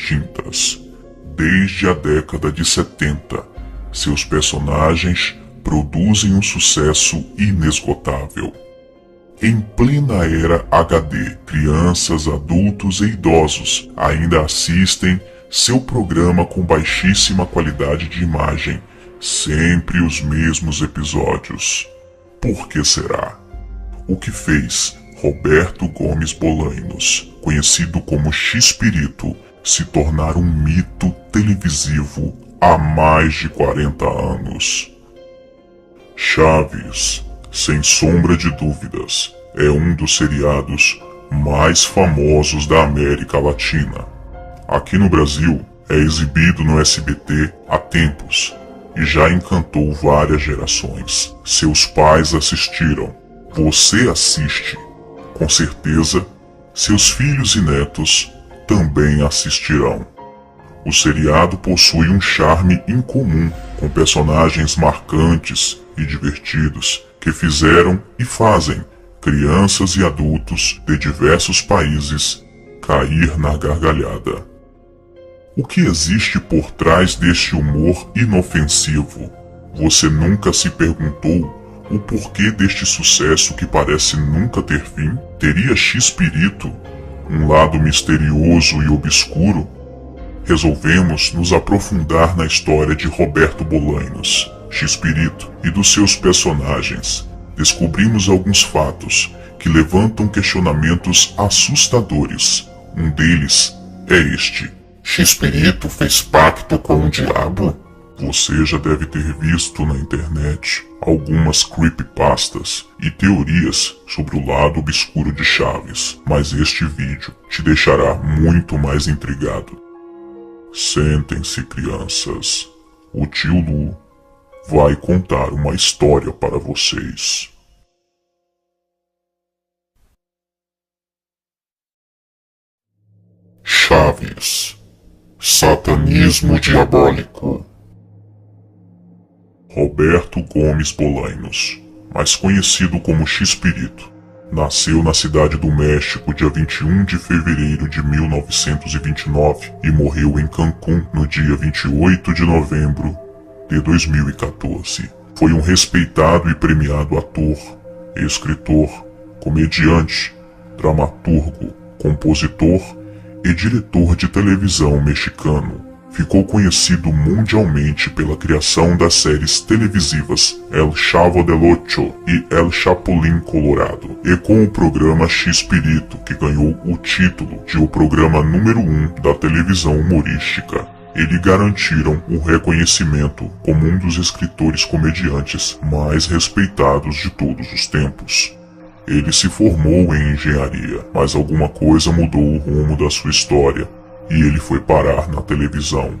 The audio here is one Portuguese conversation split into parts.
distintas. Desde a década de 70, seus personagens produzem um sucesso inesgotável. Em plena era HD, crianças, adultos e idosos ainda assistem seu programa com baixíssima qualidade de imagem, sempre os mesmos episódios. Por que será? O que fez Roberto Gomes Bolanhos, conhecido como X-Pirito, se tornar um mito televisivo há mais de 40 anos? Chaves, sem sombra de dúvidas, é um dos seriados mais famosos da América Latina. Aqui no Brasil, é exibido no SBT há tempos e já encantou várias gerações. Seus pais assistiram, você assiste. Com certeza, seus filhos e netos também assistirão. O seriado possui um charme incomum, com personagens marcantes e divertidos que fizeram e fazem crianças e adultos de diversos países cair na gargalhada. O que existe por trás deste humor inofensivo? Você nunca se perguntou o porquê deste sucesso que parece nunca ter fim? Teria X-Pirito um lado misterioso e obscuro? Resolvemos nos aprofundar na história de Roberto Bolanhos, X-Pirito, e dos seus personagens. Descobrimos alguns fatos que levantam questionamentos assustadores. Um deles é este: X-Pirito fez pacto com o diabo? Você já deve ter visto na internet algumas creepypastas e teorias sobre o lado obscuro de Chaves, mas este vídeo te deixará muito mais intrigado. Sentem-se, crianças. O tio Lu vai contar uma história para vocês. Chaves. Satanismo diabólico. Roberto Gomes Bolanhos, mais conhecido como X-Pirito, nasceu na cidade do México dia 21 de fevereiro de 1929 e morreu em Cancún no dia 28 de novembro de 2014. Foi um respeitado e premiado ator, escritor, comediante, dramaturgo, compositor e diretor de televisão mexicano. Ficou conhecido mundialmente pela criação das séries televisivas El Chavo del Ocho e El Chapulín Colorado, e com o programa X-Pirito, que ganhou o título de o programa número 1 da televisão humorística. Eles garantiram o reconhecimento como um dos escritores comediantes mais respeitados de todos os tempos. Ele se formou em engenharia, mas alguma coisa mudou o rumo da sua história e ele foi parar na televisão.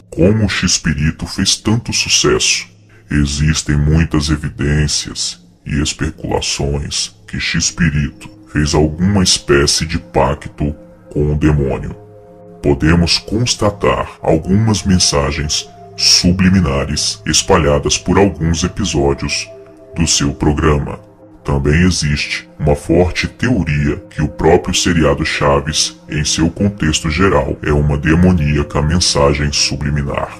Como o X-Pirito fez tanto sucesso? Existem muitas evidências e especulações que X-Pirito fez alguma espécie de pacto com o demônio. Podemos constatar algumas mensagens subliminares espalhadas por alguns episódios do seu programa. Também existe uma forte teoria que o próprio seriado Chaves, em seu contexto geral, é uma demoníaca mensagem subliminar.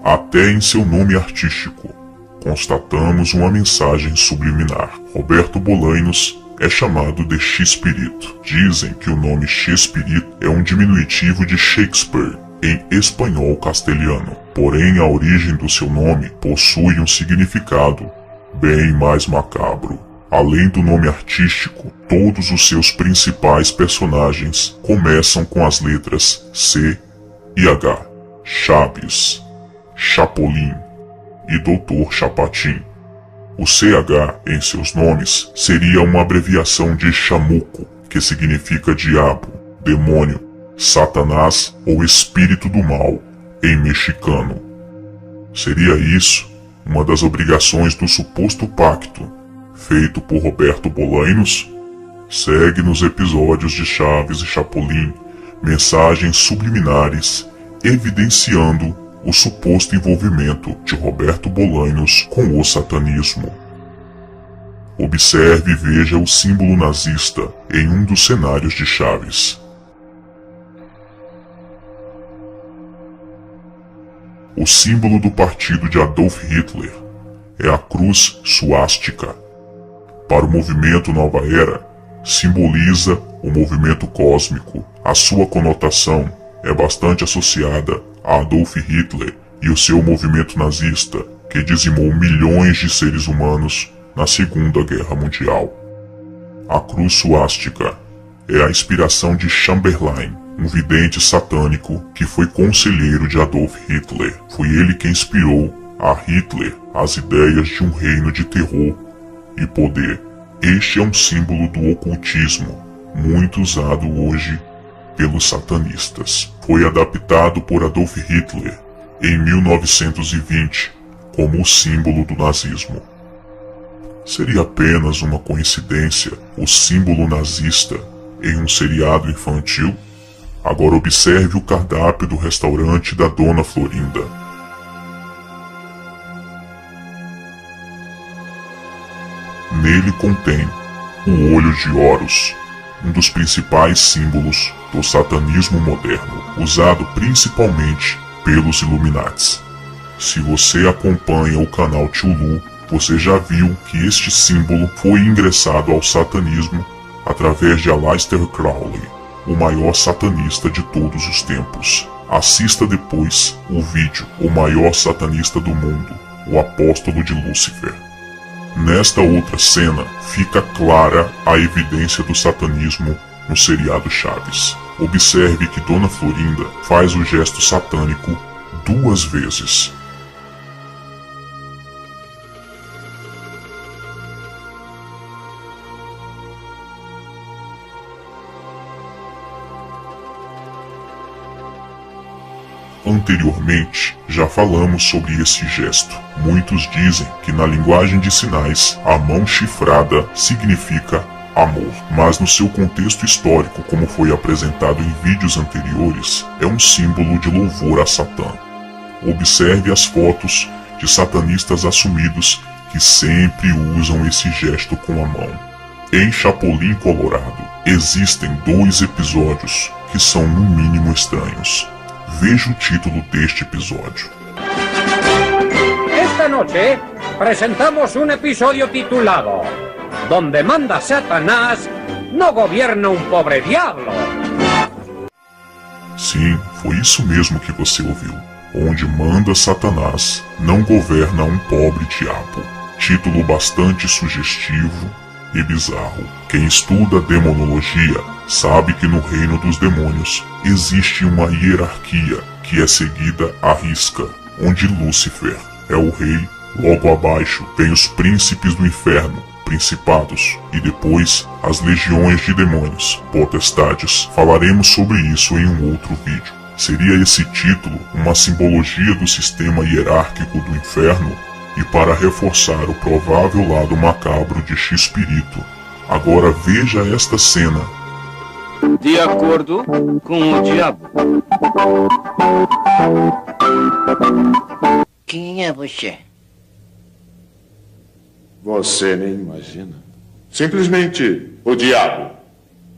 Até em seu nome artístico, constatamos uma mensagem subliminar. Roberto Bolanhos é chamado de X-Pirito. Dizem que o nome X-Pirito é um diminutivo de Shakespeare, em espanhol castelhano. Porém, a origem do seu nome possui um significado bem mais macabro. Além do nome artístico, todos os seus principais personagens começam com as letras C e H. Chaves, Chapolin e Dr. Chapatin. O CH em seus nomes seria uma abreviação de chamuco, que significa diabo, demônio, Satanás ou espírito do mal em mexicano. Seria isso uma das obrigações do suposto pacto feito por Roberto Bolanhos? Segue nos episódios de Chaves e Chapolin mensagens subliminares evidenciando o suposto envolvimento de Roberto Bolanhos com o satanismo. Observe e veja o símbolo nazista em um dos cenários de Chaves. O símbolo do partido de Adolf Hitler é a cruz suástica. Para o movimento Nova Era, simboliza o movimento cósmico. A sua conotação é bastante associada a Adolf Hitler e o seu movimento nazista, que dizimou milhões de seres humanos na Segunda Guerra Mundial. A cruz suástica é a inspiração de Chamberlain, um vidente satânico que foi conselheiro de Adolf Hitler. Foi ele quem inspirou a Hitler as ideias de um reino de terror e poder. Este é um símbolo do ocultismo, muito usado hoje pelos satanistas. Foi adaptado por Adolf Hitler em 1920 como o símbolo do nazismo. Seria apenas uma coincidência o símbolo nazista em um seriado infantil? Agora observe o cardápio do restaurante da Dona Florinda. Nele contém o olho de Horus, um dos principais símbolos do satanismo moderno, usado principalmente pelos Illuminates. Se você acompanha o canal Tio Lu, você já viu que este símbolo foi ingressado ao satanismo através de Aleister Crowley, o maior satanista de todos os tempos. Assista depois o vídeo O Maior Satanista do Mundo, o Apóstolo de Lúcifer. Nesta outra cena, fica clara a evidência do satanismo no seriado Chaves. Observe que Dona Florinda faz o gesto satânico 2 vezes. Anteriormente, já falamos sobre esse gesto. Muitos dizem que na linguagem de sinais, a mão chifrada significa amor, mas no seu contexto histórico, como foi apresentado em vídeos anteriores, é um símbolo de louvor a Satã. Observe as fotos de satanistas assumidos que sempre usam esse gesto com a mão. Em Chapolin Colorado, existem 2 episódios que são no mínimo estranhos. Veja o título deste episódio. Esta noche presentamos un episodio titulado Donde manda Satanás, no gobierna un pobre diablo. Sim, foi isso mesmo que você ouviu. Onde manda Satanás, não governa um pobre diabo. Título bastante sugestivo e bizarro. Quem estuda demonologia sabe que no reino dos demônios existe uma hierarquia que é seguida à risca, onde Lúcifer é o rei, logo abaixo vem os príncipes do inferno, principados, e depois as legiões de demônios, potestades. Falaremos sobre isso em um outro vídeo. Seria esse título uma simbologia do sistema hierárquico do inferno e para reforçar o provável lado macabro de X-Espírito. Agora veja esta cena. De acordo com o diabo. Quem é você? Você nem imagina. Simplesmente o diabo.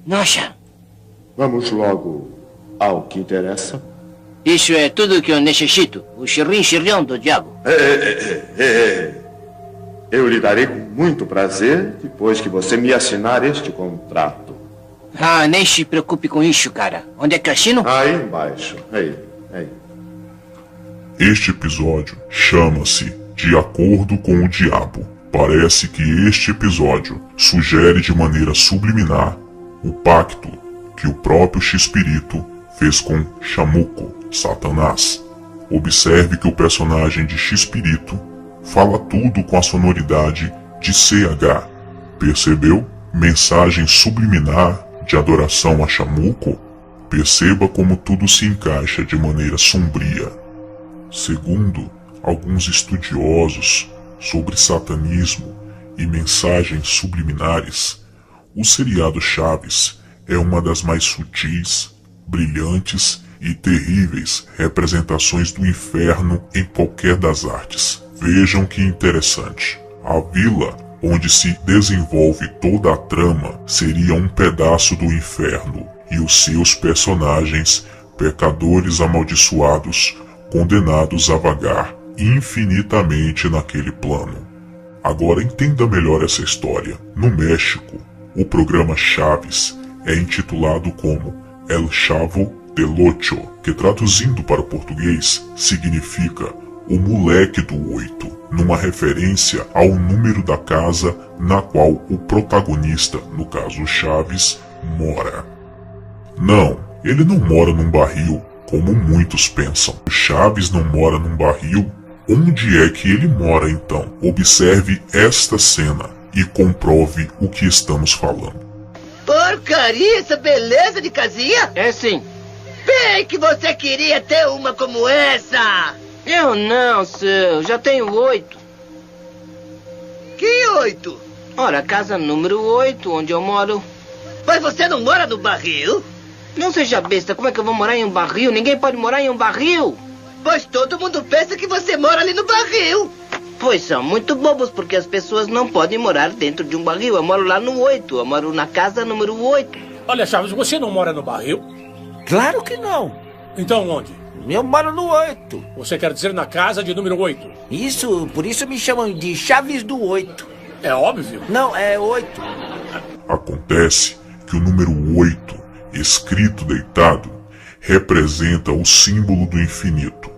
Nossa, Vamos logo ao que interessa. isso é tudo que eu necessito. O xirrim-xirrão do diabo. Eu lhe darei com muito prazer depois que você me assinar este contrato. Ah, nem se preocupe com isso, cara. Onde é que eu assino? Aí embaixo. Aí. Este episódio chama-se De Acordo com o Diabo. Parece que este episódio sugere de maneira subliminar o pacto que o próprio X-Espírito fez com Chamuco, Satanás. Observe que o personagem de X-Espírito fala tudo com a sonoridade de CH. Percebeu? Mensagem subliminar de adoração a Chamuco? Perceba como tudo se encaixa de maneira sombria. Segundo alguns estudiosos sobre satanismo e mensagens subliminares, o seriado Chaves é uma das mais sutis, brilhantes e terríveis representações do inferno em qualquer das artes. Vejam que interessante. A vila onde se desenvolve toda a trama seria um pedaço do inferno, e os seus personagens, pecadores amaldiçoados, condenados a vagar infinitamente naquele plano. Agora entenda melhor essa história. No México, o programa Chaves é intitulado como El Chavo del Ocho, que traduzindo para o português significa o moleque do 8, numa referência ao número da casa na qual o protagonista, no caso Chaves, mora. Não, ele não mora num barril, como muitos pensam. O Chaves não mora num barril. Onde é que ele mora então? Observe esta cena e comprove o que estamos falando. Porcaria, essa beleza de casinha! É sim. Bem que você queria ter uma como essa! Eu não, seu. Já tenho 8. Que 8? Ora, a casa número 8, onde eu moro. Mas você não mora no barril? Não seja besta, como é que eu vou morar em um barril? Ninguém pode morar em um barril. Pois todo mundo pensa que você mora ali no barril. Pois são muito bobos, porque as pessoas não podem morar dentro de um barril. Eu moro lá no 8, eu moro na casa número 8. Olha, Chaves, você não mora no barril? Claro que não. Então onde? Eu moro no 8. Você quer dizer na casa de número 8? Isso, por isso me chamam de Chaves do 8. É óbvio. Não, é 8. Acontece que o número 8, escrito deitado, representa o símbolo do infinito,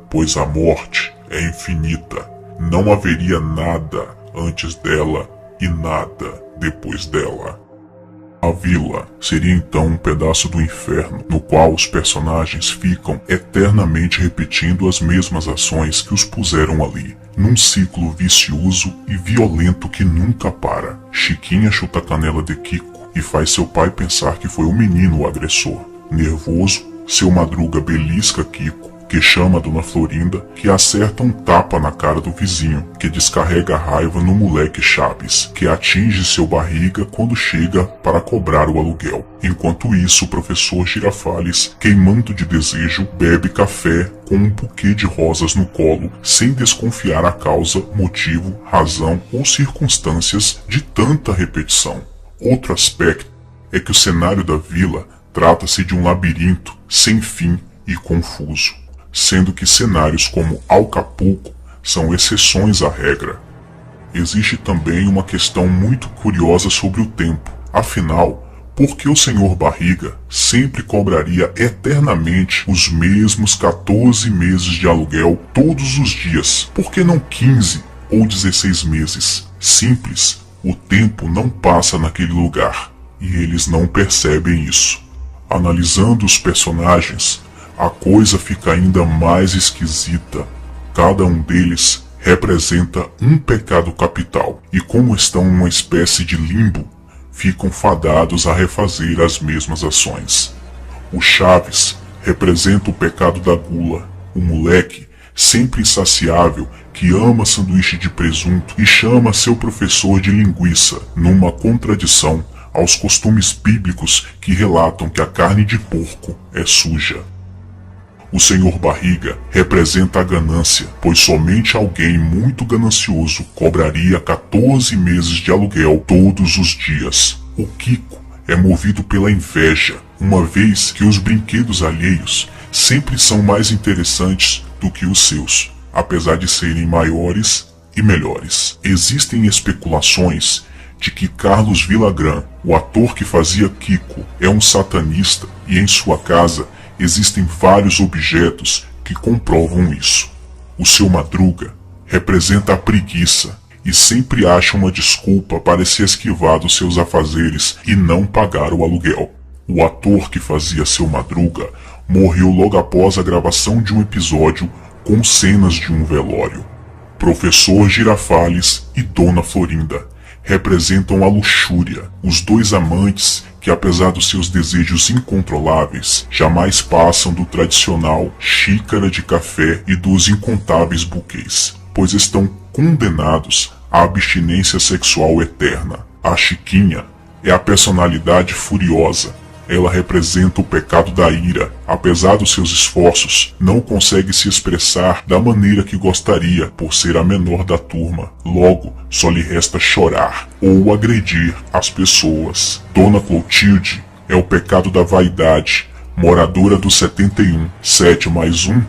pois a morte é infinita. Não haveria nada antes dela e nada depois dela. A vila seria então um pedaço do inferno, no qual os personagens ficam eternamente repetindo as mesmas ações que os puseram ali, num ciclo vicioso e violento que nunca para. Chiquinha chuta a canela de Kiko e faz seu pai pensar que foi o menino o agressor. Nervoso, seu Madruga belisca Kiko, que chama a Dona Florinda, que acerta um tapa na cara do vizinho, que descarrega a raiva no moleque Chaves, que atinge seu barriga quando chega para cobrar o aluguel. Enquanto isso, o professor Girafales, queimando de desejo, bebe café com um buquê de rosas no colo, sem desconfiar a causa, motivo, razão ou circunstâncias de tanta repetição. Outro aspecto é que o cenário da vila trata-se de um labirinto sem fim e confuso, sendo que cenários como Acapulco são exceções à regra. Existe também uma questão muito curiosa sobre o tempo. Afinal, por que o Sr. Barriga sempre cobraria eternamente os mesmos 14 meses de aluguel todos os dias? Por que não 15 ou 16 meses? Simples, o tempo não passa naquele lugar e eles não percebem isso. Analisando os personagens, a coisa fica ainda mais esquisita. Cada um deles representa um pecado capital, e como estão em uma espécie de limbo, ficam fadados a refazer as mesmas ações. O Chaves representa o pecado da gula, o moleque, sempre insaciável, que ama sanduíche de presunto e chama seu professor de linguiça, numa contradição aos costumes bíblicos que relatam que a carne de porco é suja. O Sr. Barriga representa a ganância, pois somente alguém muito ganancioso cobraria 14 meses de aluguel todos os dias. O Kiko é movido pela inveja, uma vez que os brinquedos alheios sempre são mais interessantes do que os seus, apesar de serem maiores e melhores. Existem especulações de que Carlos Villagrán, o ator que fazia Kiko, é um satanista e em sua casa existem vários objetos que comprovam isso. O seu Madruga representa a preguiça e sempre acha uma desculpa para se esquivar dos seus afazeres e não pagar o aluguel. O ator que fazia seu Madruga morreu logo após a gravação de um episódio com cenas de um velório. Professor Girafales e Dona Florinda representam a luxúria, os dois amantes que, apesar dos seus desejos incontroláveis, jamais passam do tradicional xícara de café e dos incontáveis buquês, pois estão condenados à abstinência sexual eterna. A Chiquinha é a personalidade furiosa. Ela representa o pecado da ira. Apesar dos seus esforços, não consegue se expressar da maneira que gostaria por ser a menor da turma. Logo, só lhe resta chorar ou agredir as pessoas. Dona Clotilde é o pecado da vaidade, moradora do 71. 7 mais 1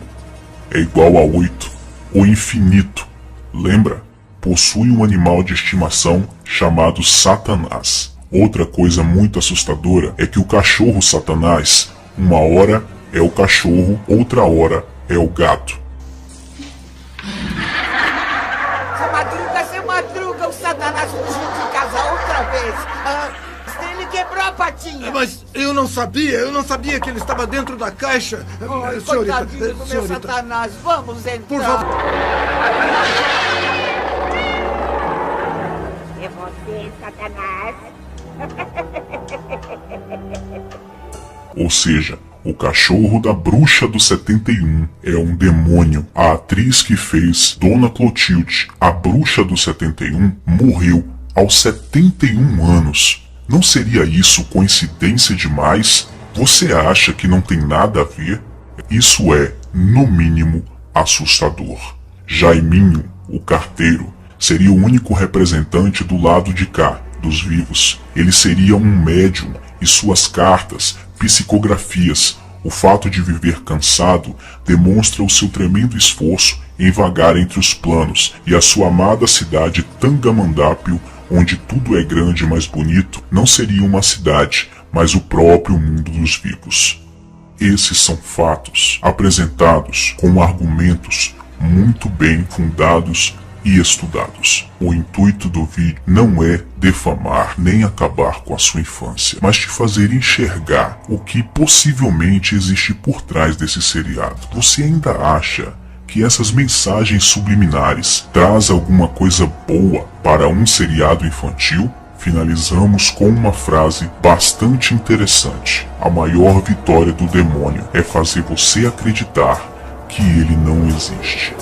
é igual a 8, o infinito. Lembra? Possui um animal de estimação chamado Satanás. Outra coisa muito assustadora é que o cachorro Satanás, uma hora é o cachorro, outra hora é o gato. Seu Madruga, o Satanás fugiu de casa outra vez. Ele quebrou a patinha. Mas eu não sabia que ele estava dentro da caixa. Senhorita, Coitadinho do meu Satanás, vamos então. Por favor. É você, Satanás. Ou seja, o cachorro da bruxa do 71 é um demônio. A atriz que fez Dona Clotilde, a bruxa do 71, morreu aos 71 anos. Não seria isso coincidência demais? Você acha que não tem nada a ver? Isso é, no mínimo, assustador. Jaiminho, o carteiro, seria o único representante do lado de cá, dos vivos. Ele seria um médium e suas cartas, psicografias, o fato de viver cansado demonstra o seu tremendo esforço em vagar entre os planos, e a sua amada cidade Tangamandápio, onde tudo é grande e mais bonito, não seria uma cidade, mas o próprio mundo dos vivos. Esses são fatos apresentados com argumentos muito bem fundados e estudados. O intuito do vídeo não é defamar nem acabar com a sua infância, mas te fazer enxergar o que possivelmente existe por trás desse seriado. Você ainda acha que essas mensagens subliminares trazem alguma coisa boa para um seriado infantil? Finalizamos com uma frase bastante interessante. A maior vitória do demônio é fazer você acreditar que ele não existe.